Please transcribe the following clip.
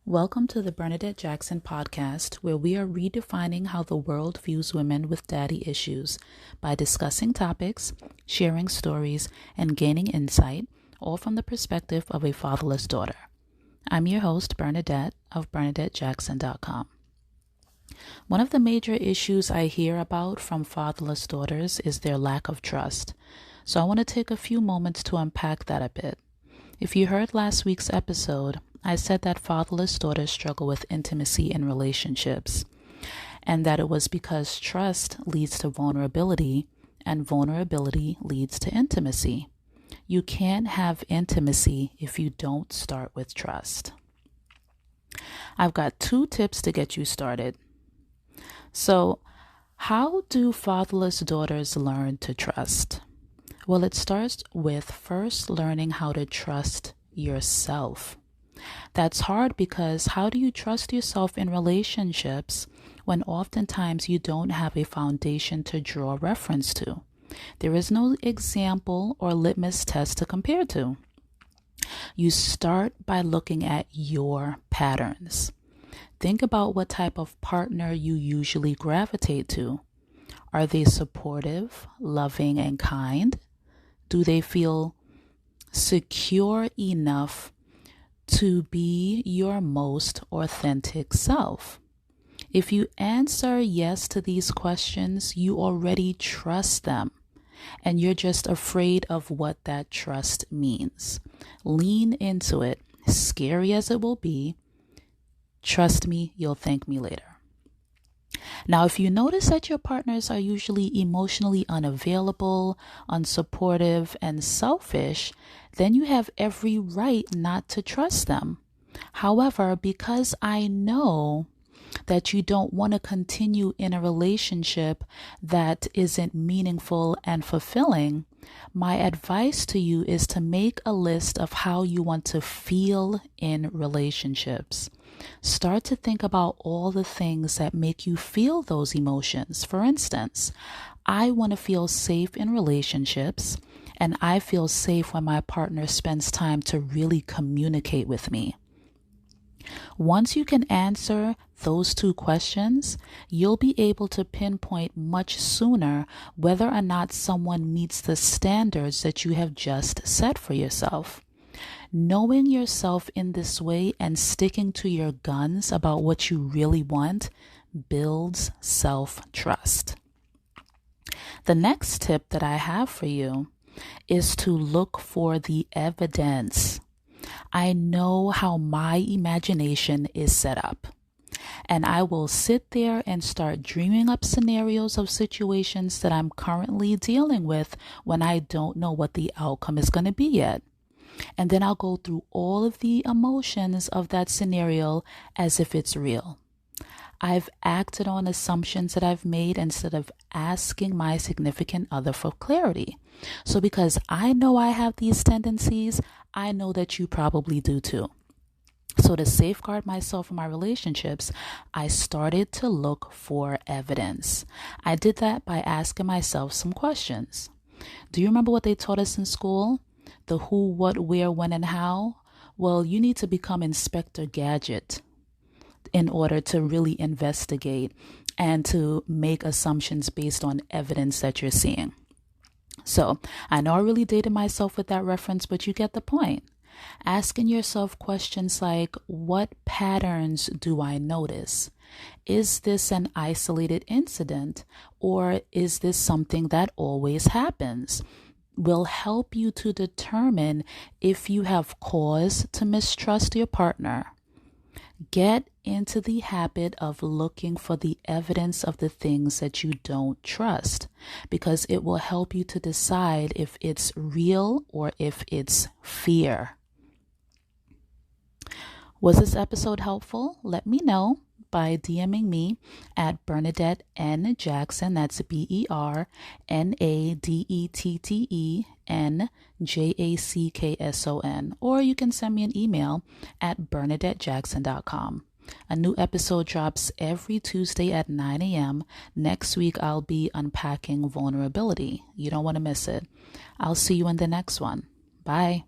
Welcome to the Bernadette Jackson Podcast, where we are redefining how the world views women with daddy issues by discussing topics, sharing stories, and gaining insight, all from the perspective of a fatherless daughter. I'm your host, Bernadette, of BernadetteJackson.com. One of the major issues I hear about from fatherless daughters is their lack of trust. So I want to take a few moments to unpack that a bit. If you heard last week's episode, I said that fatherless daughters struggle with intimacy in relationships, and that it was because trust leads to vulnerability, and vulnerability leads to intimacy. You can't have intimacy if you don't start with trust. I've got 2 tips to get you started. So, how do fatherless daughters learn to trust? Well, it starts with first learning how to trust yourself. That's hard because how do you trust yourself in relationships when oftentimes you don't have a foundation to draw reference to? There is no example or litmus test to compare to. You start by looking at your patterns. Think about what type of partner you usually gravitate to. Are they supportive, loving, and kind? Do they feel secure enough to be your most authentic self? If you answer yes to these questions, you already trust them, and you're just afraid of what that trust means. Lean into it, scary as it will be. Trust me, you'll thank me later. Now, if you notice that your partners are usually emotionally unavailable, unsupportive, and selfish, then you have every right not to trust them. However, because I know that you don't want to continue in a relationship that isn't meaningful and fulfilling, my advice to you is to make a list of how you want to feel in relationships. Start to think about all the things that make you feel those emotions. For instance, I want to feel safe in relationships, and I feel safe when my partner spends time to really communicate with me. Once you can answer those 2 questions, you'll be able to pinpoint much sooner whether or not someone meets the standards that you have just set for yourself. Knowing yourself in this way and sticking to your guns about what you really want builds self-trust. The next tip that I have for you is to look for the evidence. I know how my imagination is set up, and I will sit there and start dreaming up scenarios of situations that I'm currently dealing with when I don't know what the outcome is going to be yet. And then I'll go through all of the emotions of that scenario as if it's real. I've acted on assumptions that I've made instead of asking my significant other for clarity. So because I know I have these tendencies, I know that you probably do too. So to safeguard myself in my relationships, I started to look for evidence. I did that by asking myself some questions. Do you remember what they taught us in school? The who, what, where, when, and how? Well, you need to become Inspector Gadget in order to really investigate and to make assumptions based on evidence that you're seeing. So I know I really dated myself with that reference, but you get the point. Asking yourself questions like, what patterns do I notice? Is this an isolated incident, or is this something that always happens? Will help you to determine if you have cause to mistrust your partner. Get into the habit of looking for the evidence of the things that you don't trust, because it will help you to decide if it's real or if it's fear. Was this episode helpful? Let me know by DMing me at Bernadette N. Jackson. That's BernadetteNJackson. Or you can send me an email at BernadetteJackson.com. A new episode drops every Tuesday at 9 a.m. Next week, I'll be unpacking vulnerability. You don't want to miss it. I'll see you in the next one. Bye.